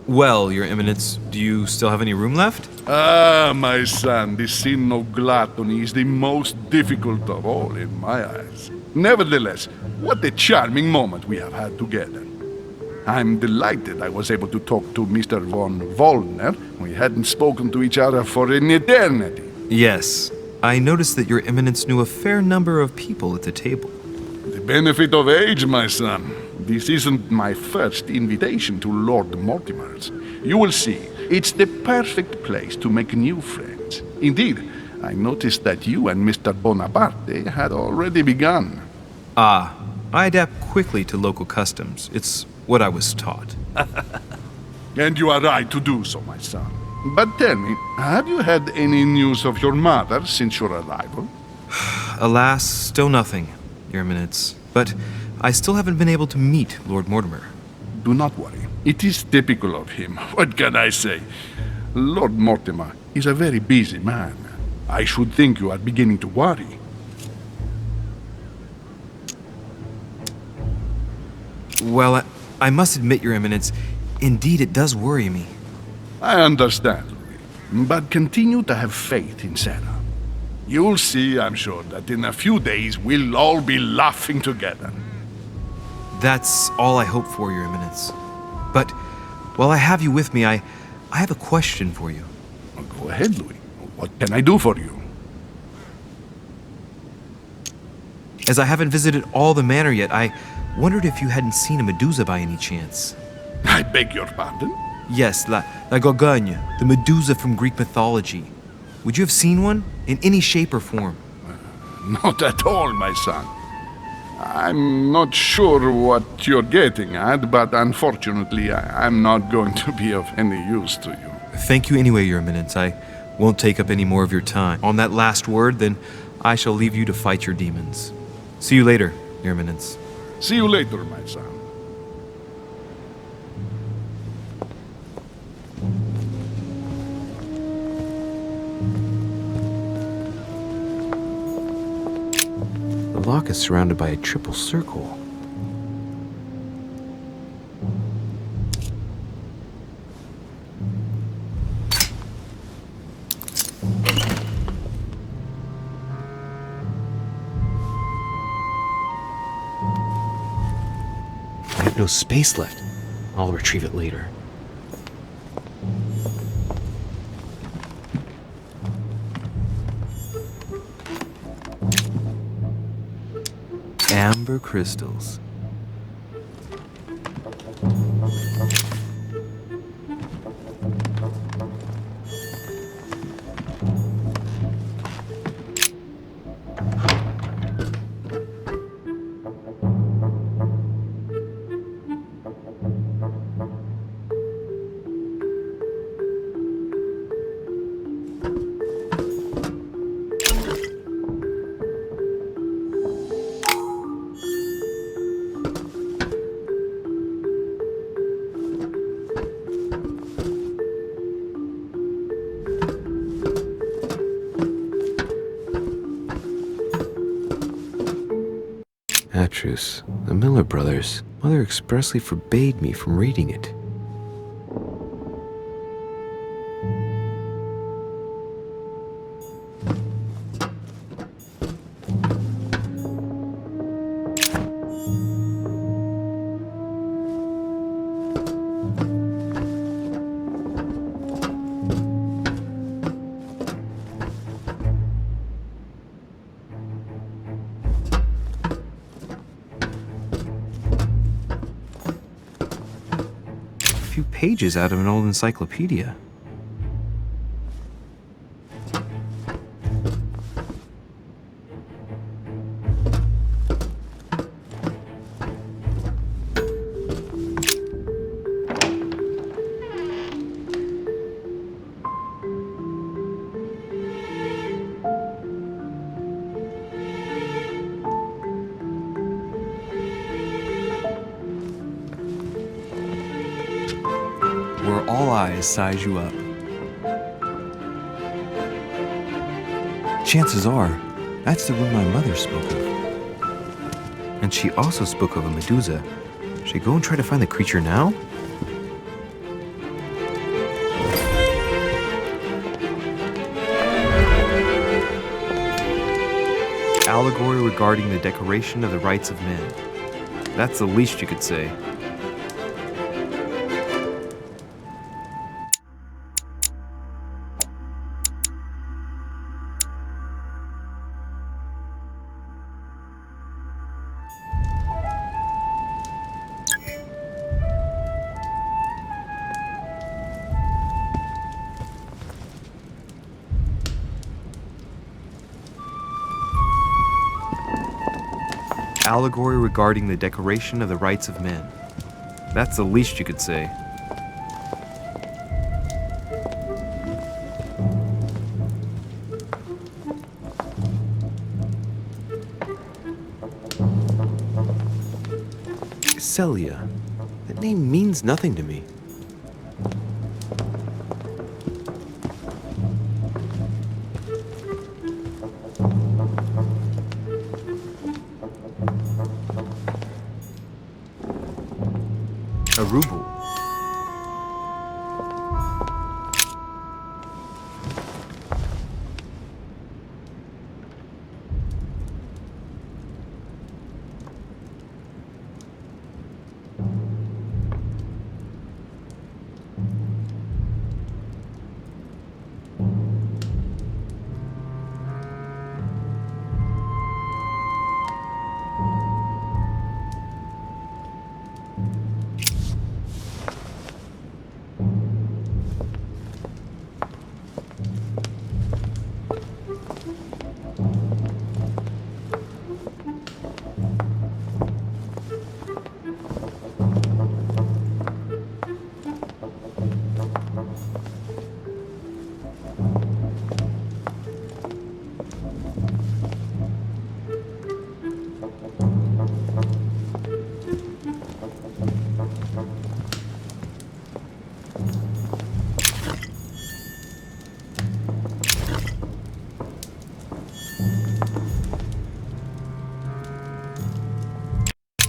Well, Your Eminence, do you still have any room left? Ah, my son, the sin of gluttony is the most difficult of all in my eyes. Nevertheless, what a charming moment we have had together. I'm delighted I was able to talk to Mr. von Wollner. We hadn't spoken to each other for an eternity. Yes. I noticed that Your Eminence knew a fair number of people at the table. The benefit of age, my son. This isn't my first invitation to Lord Mortimer's. You will see, it's the perfect place to make new friends. Indeed, I noticed that you and Mr. Bonaparte had already begun. Ah, I adapt quickly to local customs. It's what I was taught. And you are right to do so, my son. But tell me, have you had any news of your mother since your arrival? Alas, still nothing, Your Eminence. But I still haven't been able to meet Lord Mortimer. Do not worry. It is typical of him. What can I say? Lord Mortimer is a very busy man. I should think you are beginning to worry. Well, I must admit, Your Eminence, indeed it does worry me. I understand, Louis. But continue to have faith in Sarah. You'll see, I'm sure, that in a few days we'll all be laughing together. That's all I hope for, Your Eminence. But while I have you with me, I have a question for you. Well, go ahead, Louis. What can I do for you? As I haven't visited all the manor yet, I wondered if you hadn't seen a Medusa by any chance. I beg your pardon? Yes, La Gorgogne, the Medusa from Greek mythology. Would you have seen one, in any shape or form? Not at all, my son. I'm not sure what you're getting at, but unfortunately, I'm not going to be of any use to you. Thank you anyway, Your Eminence. I won't take up any more of your time. On that last word, then, I shall leave you to fight your demons. See you later, Your Eminence. See you later, my son. The lock is surrounded by a triple circle. I have no space left. I'll retrieve it later. Amber crystals. Atrus, the Miller brothers. Mother expressly forbade me from reading it. Pages out of an old encyclopedia. Where all eyes size you up. Chances are, that's the room my mother spoke of. And she also spoke of a Medusa. Should I go and try to find the creature now? Allegory regarding the decoration of the rights of men. That's the least you could say. Allegory regarding the decoration of the rights of men. That's the least you could say. Celia. That name means nothing to me. A ruble.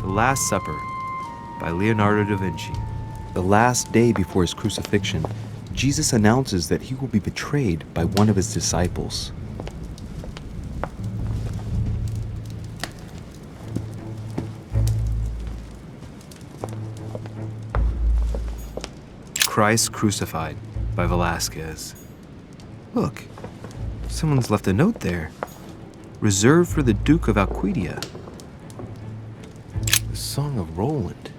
The Last Supper by Leonardo da Vinci. The last day before his crucifixion, Jesus announces that he will be betrayed by one of his disciples. Christ Crucified by Velázquez. Look, someone's left a note there. Reserved for the Duke of Alcudia. The Song of Roland.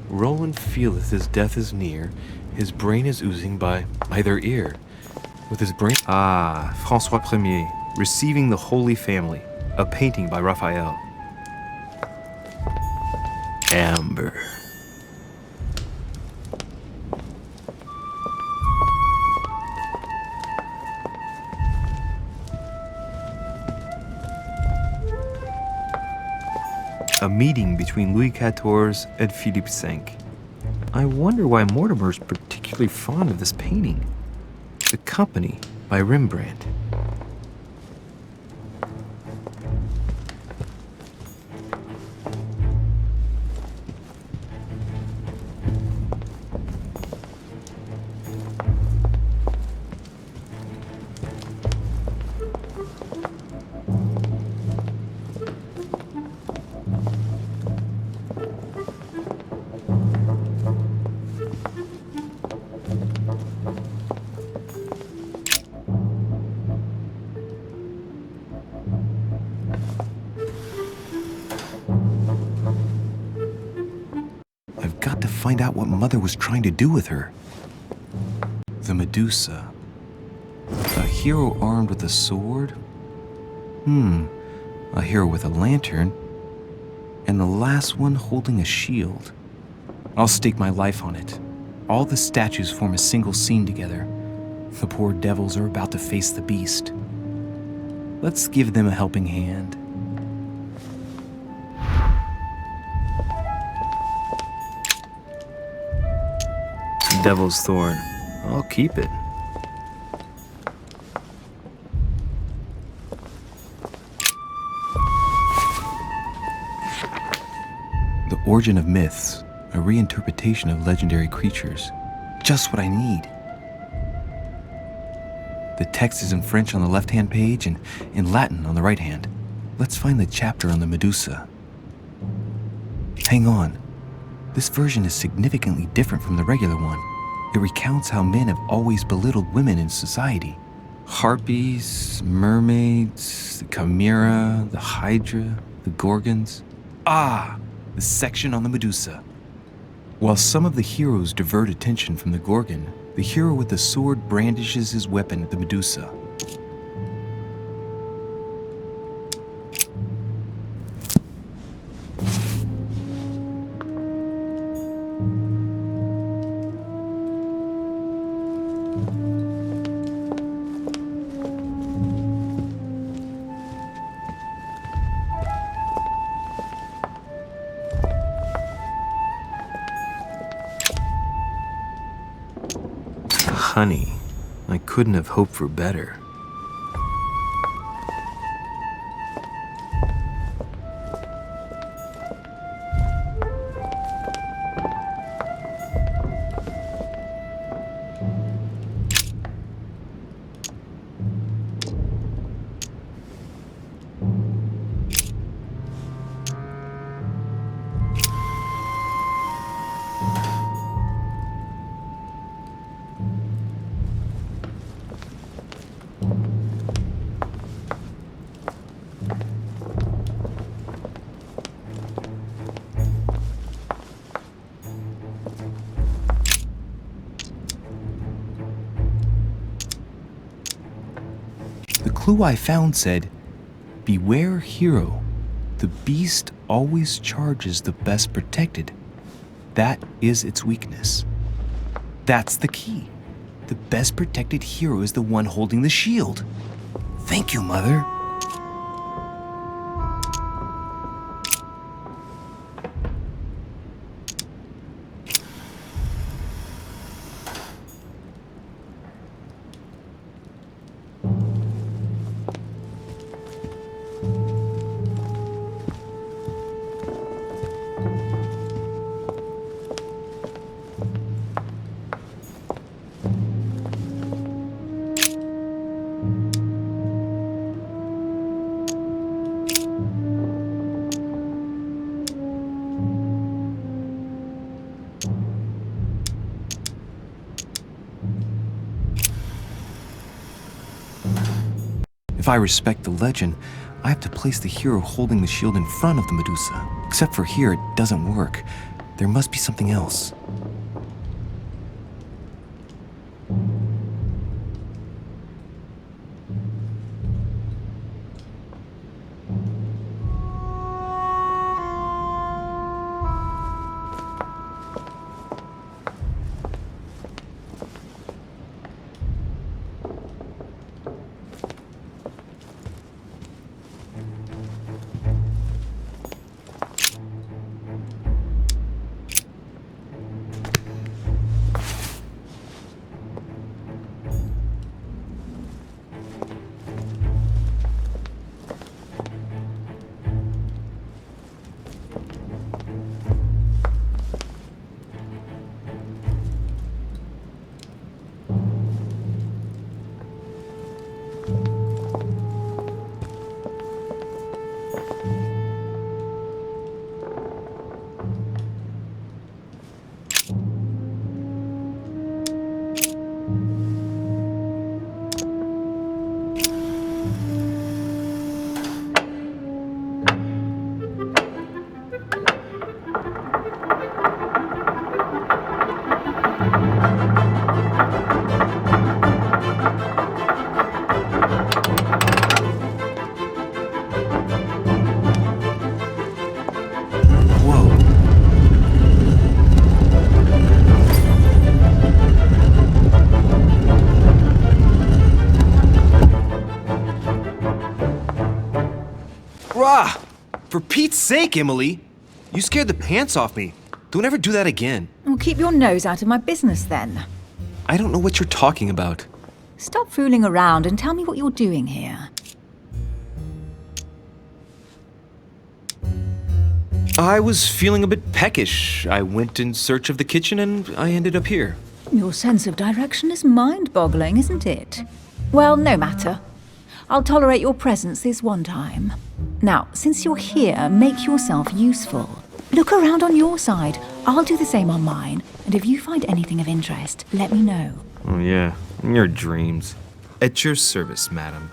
Roland feeleth his death is near, his brain is oozing by either ear. With his brain... François Ier, Receiving the Holy Family, a painting by Raphael. Amber. A meeting between Louis XIV and Philippe V. I wonder why Mortimer's particularly fond of this painting. The Company by Rembrandt. Got to find out what Mother was trying to do with her. The Medusa. A hero armed with a sword? A hero with a lantern. And the last one holding a shield. I'll stake my life on it. All the statues form a single scene together. The poor devils are about to face the beast. Let's give them a helping hand. Devil's Thorn. I'll keep it. The Origin of Myths, a reinterpretation of legendary creatures. Just what I need. The text is in French on the left-hand page and in Latin on the right hand. Let's find the chapter on the Medusa. Hang on. This version is significantly different from the regular one. It recounts how men have always belittled women in society. Harpies, mermaids, the chimera, the hydra, the gorgons. Ah, the section on the Medusa. While some of the heroes divert attention from the gorgon, the hero with the sword brandishes his weapon at the Medusa. Honey, I couldn't have hoped for better. The clue I found said, "Beware hero. The beast always charges the best protected. That is its weakness." That's the key. The best protected hero is the one holding the shield. Thank you, Mother. If I respect the legend, I have to place the hero holding the shield in front of the Medusa. Except for here, it doesn't work. There must be something else. Rah! For Pete's sake, Emily! You scared the pants off me. Don't ever do that again. Well, keep your nose out of my business then. I don't know what you're talking about. Stop fooling around and tell me what you're doing here. I was feeling a bit peckish. I went in search of the kitchen and I ended up here. Your sense of direction is mind-boggling, isn't it? Well, no matter. I'll tolerate your presence this one time. Now, since you're here, make yourself useful. Look around on your side. I'll do the same on mine. And if you find anything of interest, let me know. Oh yeah, in your dreams. At your service, madam.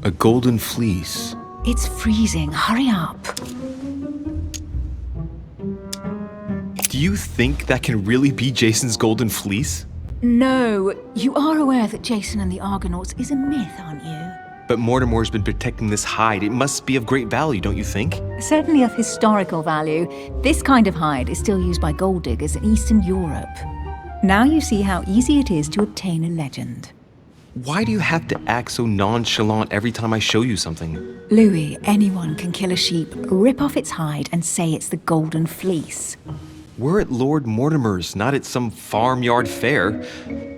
A golden fleece. It's freezing. Hurry up. Do you think that can really be Jason's golden fleece? No, you are aware that Jason and the Argonauts is a myth, aren't you? But Mortimer's been protecting this hide. It must be of great value, don't you think? Certainly of historical value. This kind of hide is still used by gold diggers in Eastern Europe. Now you see how easy it is to obtain a legend. Why do you have to act so nonchalant every time I show you something? Louis, anyone can kill a sheep, rip off its hide, and say it's the golden fleece. We're at Lord Mortimer's, not at some farmyard fair.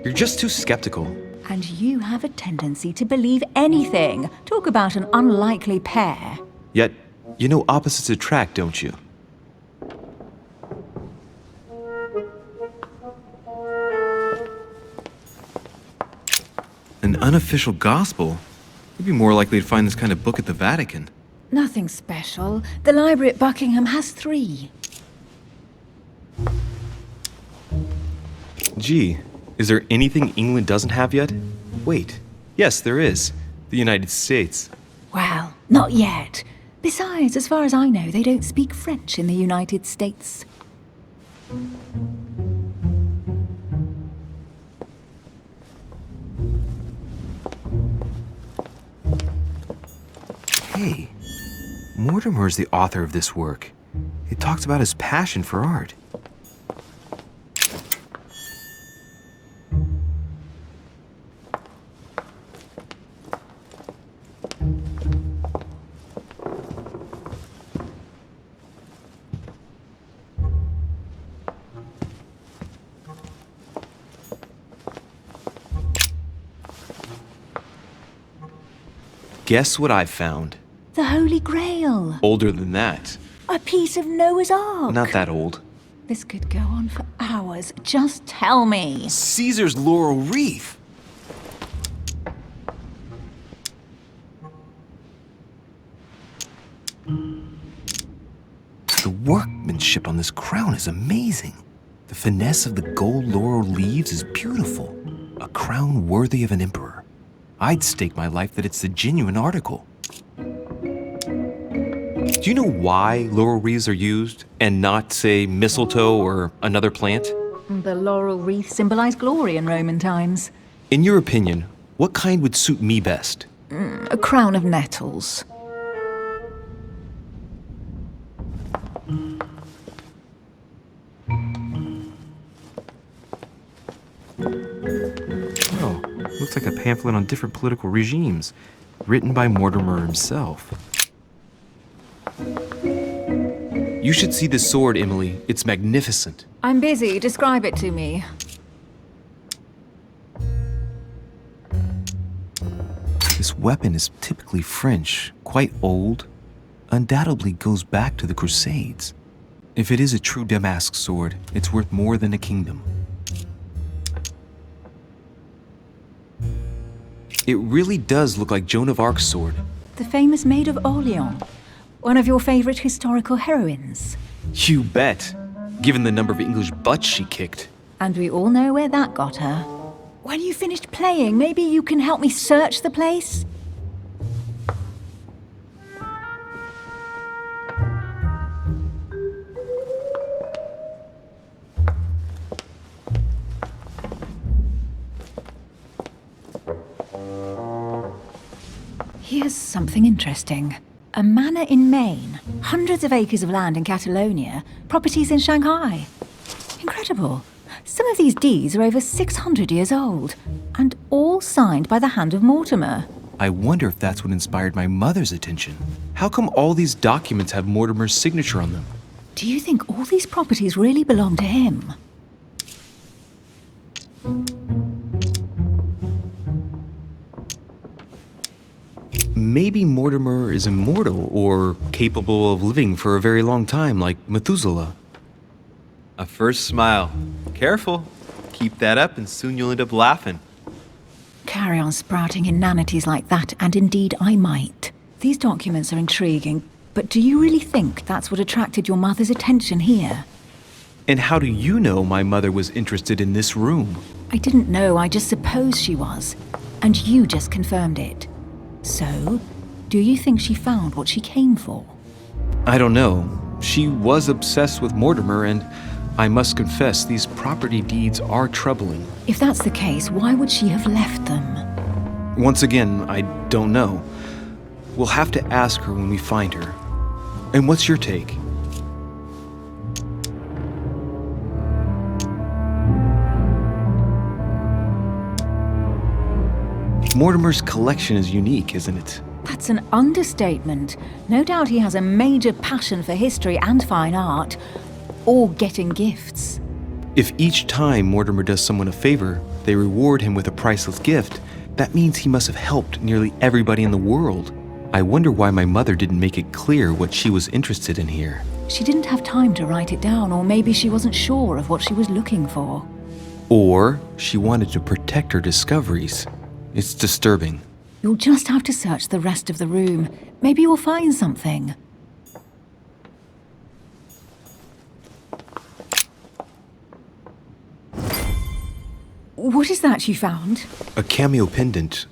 You're just too skeptical. And you have a tendency to believe anything. Talk about an unlikely pair. Yet, you know opposites attract, don't you? An unofficial gospel? You'd be more likely to find this kind of book at the Vatican. Nothing special. The library at Buckingham has 3. Gee, is there anything England doesn't have yet? Wait, yes, there is. The United States. Well, not yet. Besides, as far as I know, they don't speak French in the United States. Hey, Mortimer's the author of this work. It talks about his passion for art. Guess what I found? The Holy Grail. Older than that. A piece of Noah's Ark. Not that old. This could go on for hours. Just tell me. Caesar's laurel wreath. The workmanship on this crown is amazing. The finesse of the gold laurel leaves is beautiful. A crown worthy of an emperor. I'd stake my life that it's the genuine article. Do you know why laurel wreaths are used and not, say, mistletoe or another plant? The laurel wreath symbolized glory in Roman times. In your opinion, what kind would suit me best? A crown of nettles. Oh, looks like a pamphlet on different political regimes, written by Mortimer himself. You should see this sword, Emily. It's magnificent. I'm busy. Describe it to me. This weapon is typically French, quite old, undoubtedly goes back to the Crusades. If it is a true damask sword, it's worth more than a kingdom. It really does look like Joan of Arc's sword. The famous Maid of Orleans. One of your favorite historical heroines. You bet, given the number of English butts she kicked. And we all know where that got her. When you finished playing, maybe you can help me search the place? Here's something interesting. A manor in Maine, hundreds of acres of land in Catalonia, properties in Shanghai. Incredible. Some of these deeds are over 600 years old, and all signed by the hand of Mortimer. I wonder if that's what inspired my mother's attention. How come all these documents have Mortimer's signature on them? Do you think all these properties really belong to him? Maybe Mortimer is immortal or capable of living for a very long time, like Methuselah. A first smile. Careful. Keep that up and soon you'll end up laughing. Carry on sprouting inanities like that, and indeed I might. These documents are intriguing, but do you really think that's what attracted your mother's attention here? And how do you know my mother was interested in this room? I didn't know, I just supposed she was. And you just confirmed it. So, do you think she found what she came for? I don't know. She was obsessed with Mortimer, and I must confess these property deeds are troubling. If that's the case, why would she have left them? Once again, I don't know. We'll have to ask her when we find her. And what's your take? Mortimer's collection is unique, isn't it? That's an understatement. No doubt he has a major passion for history and fine art. Or getting gifts. If each time Mortimer does someone a favor, they reward him with a priceless gift, that means he must have helped nearly everybody in the world. I wonder why my mother didn't make it clear what she was interested in here. She didn't have time to write it down, or maybe she wasn't sure of what she was looking for. Or she wanted to protect her discoveries. It's disturbing. You'll just have to search the rest of the room. Maybe you'll find something. What is that you found? A cameo pendant.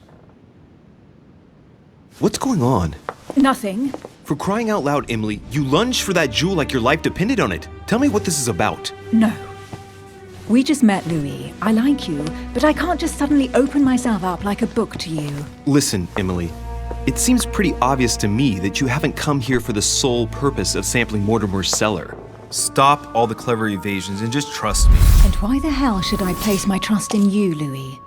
What's going on? Nothing. For crying out loud, Emily, you lunged for that jewel like your life depended on it. Tell me what this is about. No. We just met, Louis. I like you, but I can't just suddenly open myself up like a book to you. Listen, Emily. It seems pretty obvious to me that you haven't come here for the sole purpose of sampling Mortimer's cellar. Stop all the clever evasions and just trust me. And why the hell should I place my trust in you, Louis?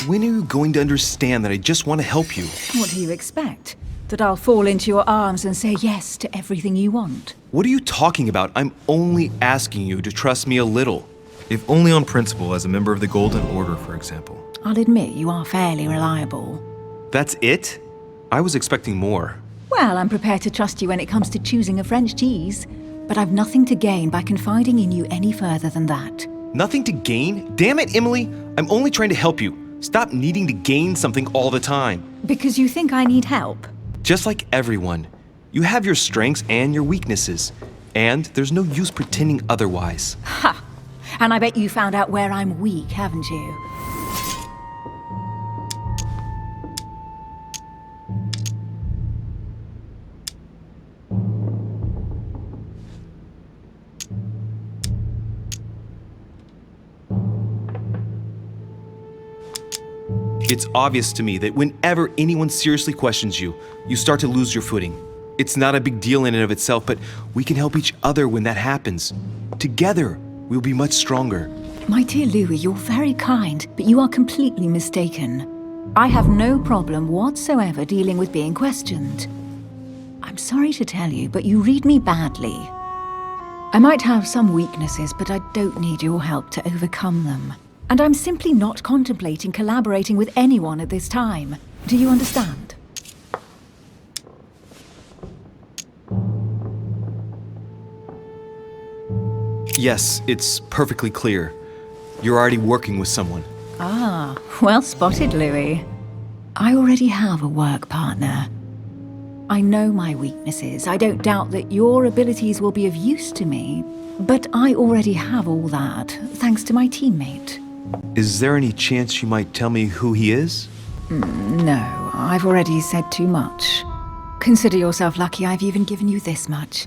When are you going to understand that I just want to help you? What do you expect? That I'll fall into your arms and say yes to everything you want? What are you talking about? I'm only asking you to trust me a little. If only on principle, as a member of the Golden Order, for example. I'll admit you are fairly reliable. That's it? I was expecting more. Well, I'm prepared to trust you when it comes to choosing a French cheese, but I've nothing to gain by confiding in you any further than that. Nothing to gain? Damn it, Emily! I'm only trying to help you. Stop needing to gain something all the time. Because you think I need help? Just like everyone. You have your strengths and your weaknesses. And there's no use pretending otherwise. Ha! And I bet you found out where I'm weak, haven't you? It's obvious to me that whenever anyone seriously questions you, you start to lose your footing. It's not a big deal in and of itself, but we can help each other when that happens. Together, we'll be much stronger. My dear Louis, you're very kind, but you are completely mistaken. I have no problem whatsoever dealing with being questioned. I'm sorry to tell you, but you read me badly. I might have some weaknesses, but I don't need your help to overcome them. And I'm simply not contemplating collaborating with anyone at this time. Do you understand? Yes, it's perfectly clear. You're already working with someone. Ah, well spotted, Louis. I already have a work partner. I know my weaknesses. I don't doubt that your abilities will be of use to me, but I already have all that, thanks to my teammate. Is there any chance you might tell me who he is? No, I've already said too much. Consider yourself lucky I've even given you this much.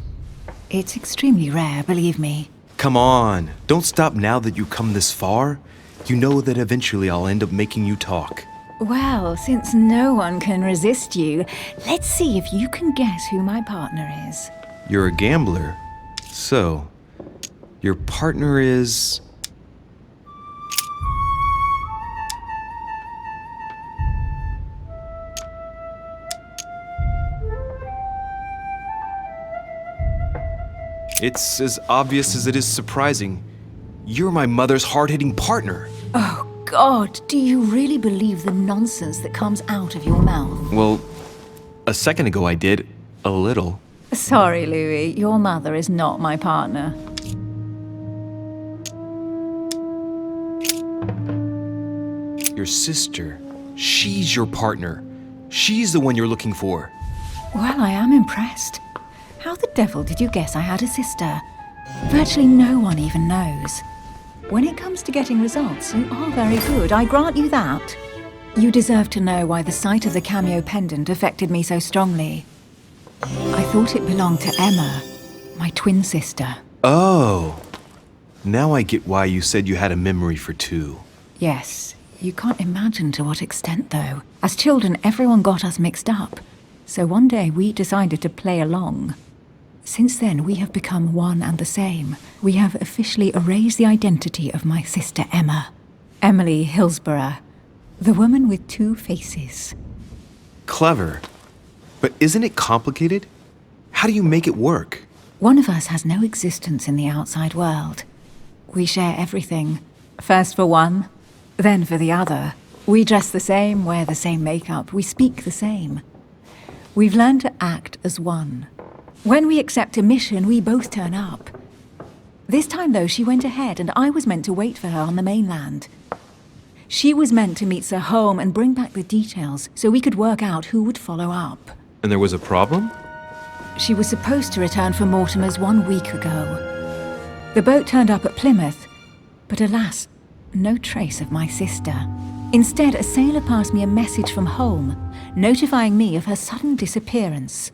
It's extremely rare, believe me. Come on, don't stop now that you've come this far. You know that eventually I'll end up making you talk. Well, since no one can resist you, let's see if you can guess who my partner is. You're a gambler. So, Your partner is... It's as obvious as it is surprising. You're my mother's hard-hitting partner. Oh, God, do you really believe the nonsense that comes out of your mouth? Well, a second ago I did. A little. Sorry, Louis, your mother is not my partner. Your sister. She's your partner. She's the one you're looking for. Well, I am impressed. How the devil did you guess I had a sister? Virtually no one even knows. When it comes to getting results, you are very good, I grant you that. You deserve to know why the sight of the cameo pendant affected me so strongly. I thought it belonged to Emma, my twin sister. Oh. Now I get why you said you had a memory for two. Yes, you can't imagine to what extent, though. As children, everyone got us mixed up. So one day we decided to play along. Since then, we have become one and the same. We have officially erased the identity of my sister Emma. Emily Hillsborough, the woman with two faces. Clever. But isn't it complicated? How do you make it work? One of us has no existence in the outside world. We share everything. First for one, then for the other. We dress the same, wear the same makeup, we speak the same. We've learned to act as one. When we accept a mission, we both turn up. This time, though, she went ahead and I was meant to wait for her on the mainland. She was meant to meet Sir Home and bring back the details so we could work out who would follow up. And there was a problem? She was supposed to return from Mortimer's 1 week ago. The boat turned up at Plymouth, but alas, no trace of my sister. Instead, a sailor passed me a message from home, notifying me of her sudden disappearance.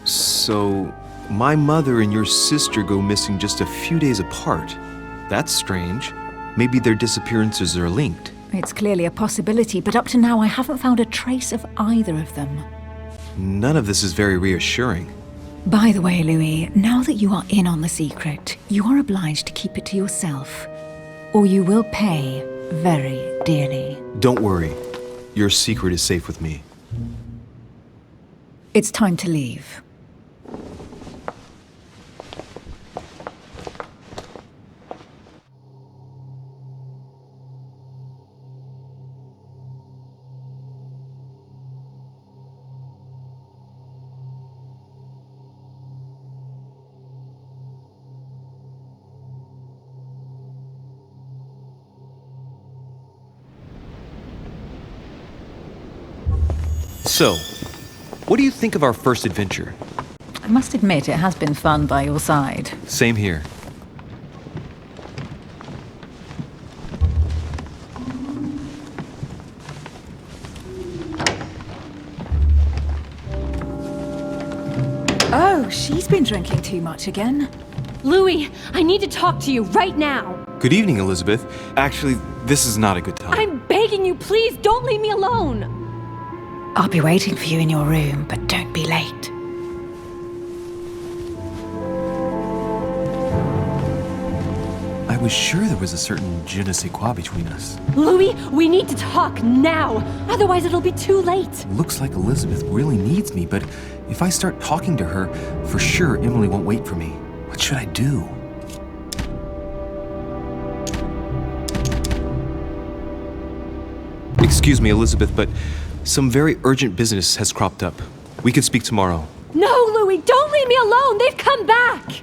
So, my mother and your sister go missing just a few days apart. That's strange. Maybe their disappearances are linked. It's clearly a possibility, but up to now I haven't found a trace of either of them. None of this is very reassuring. By the way, Louis, now that you are in on the secret, you are obliged to keep it to yourself, or you will pay very dearly. Don't worry. Your secret is safe with me. It's time to leave. So, what do you think of our first adventure? I must admit it has been fun by your side. Same here. Oh, she's been drinking too much again. Louis, I need to talk to you right now. Good evening, Elizabeth. Actually, this is not a good time. I'm begging you, please don't leave me alone. I'll be waiting for you in your room, but don't be late. I was sure there was a certain je ne sais quoi between us. Louis, we need to talk now. Otherwise it'll be too late. Looks like Elizabeth really needs me, but if I start talking to her, for sure Emily won't wait for me. What should I do? Excuse me, Elizabeth, but some very urgent business has cropped up. We could speak tomorrow. No, Louis, don't leave me alone. They've come back.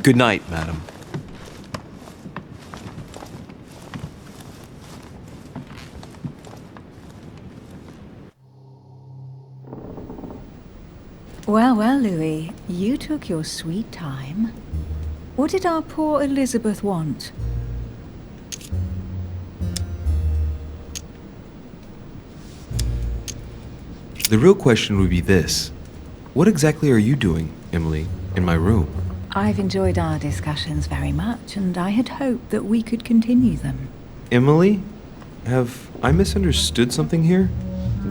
Good night, madam. Well, well, Louis, you took your sweet time. What did our poor Elizabeth want? The real question would be this. What exactly are you doing, Emily, in my room? I've enjoyed our discussions very much, and I had hoped that we could continue them. Emily? Have I misunderstood something here?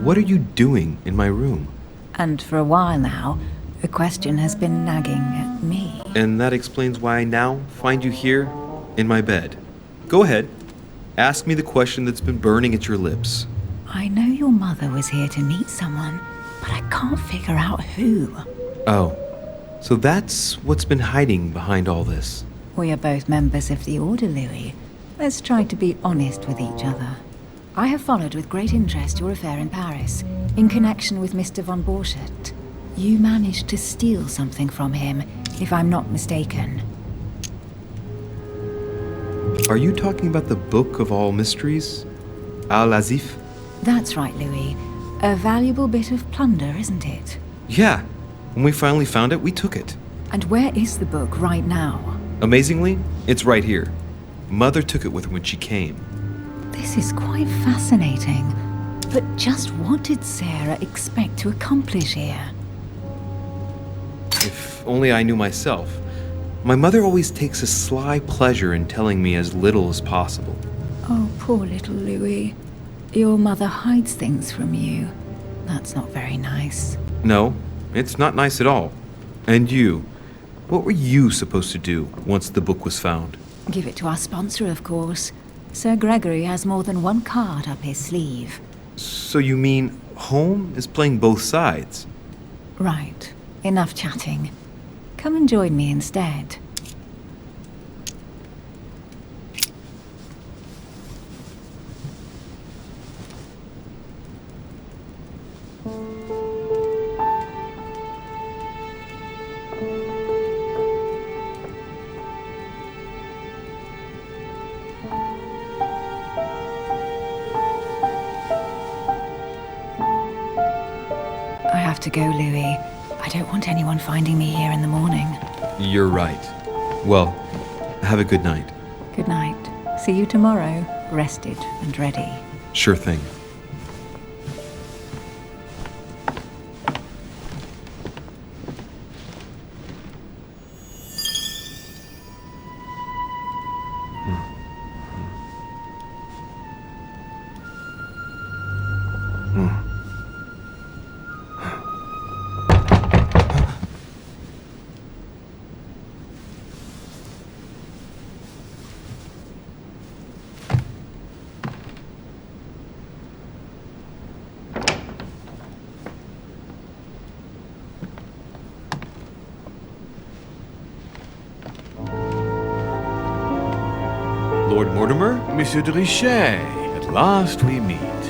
What are you doing in my room? And for a while now, the question has been nagging at me. And that explains why I now find you here in my bed. Go ahead. Ask me the question that's been burning at your lips. I know your mother was here to meet someone, but I can't figure out who. Oh, so that's what's been hiding behind all this. We are both members of the Order, Louis. Let's try to be honest with each other. I have followed with great interest your affair in Paris, in connection with Mr. von Borchardt. You managed to steal something from him, if I'm not mistaken. Are you talking about the Book of All Mysteries? Al-Azif? That's right, Louis. A valuable bit of plunder, isn't it? Yeah. When we finally found it, we took it. And where is the book right now? Amazingly, it's right here. Mother took it with her when she came. This is quite fascinating. But just what did Sarah expect to accomplish here? If only I knew myself. My mother always takes a sly pleasure in telling me as little as possible. Oh, poor little Louis. Your mother hides things from you. That's not very nice. No, it's not nice at all. And you, what were you supposed to do once the book was found? Give it to our sponsor, of course. Sir Gregory has more than one card up his sleeve. So you mean home is playing both sides? Right. Enough chatting. Come and join me instead. I have to go, Louis. I don't want anyone finding me here in the morning. You're right. Well, have a good night. Good night. See you tomorrow, rested and ready. Sure thing. Lord Mortimer? Monsieur de Richet, at last we meet.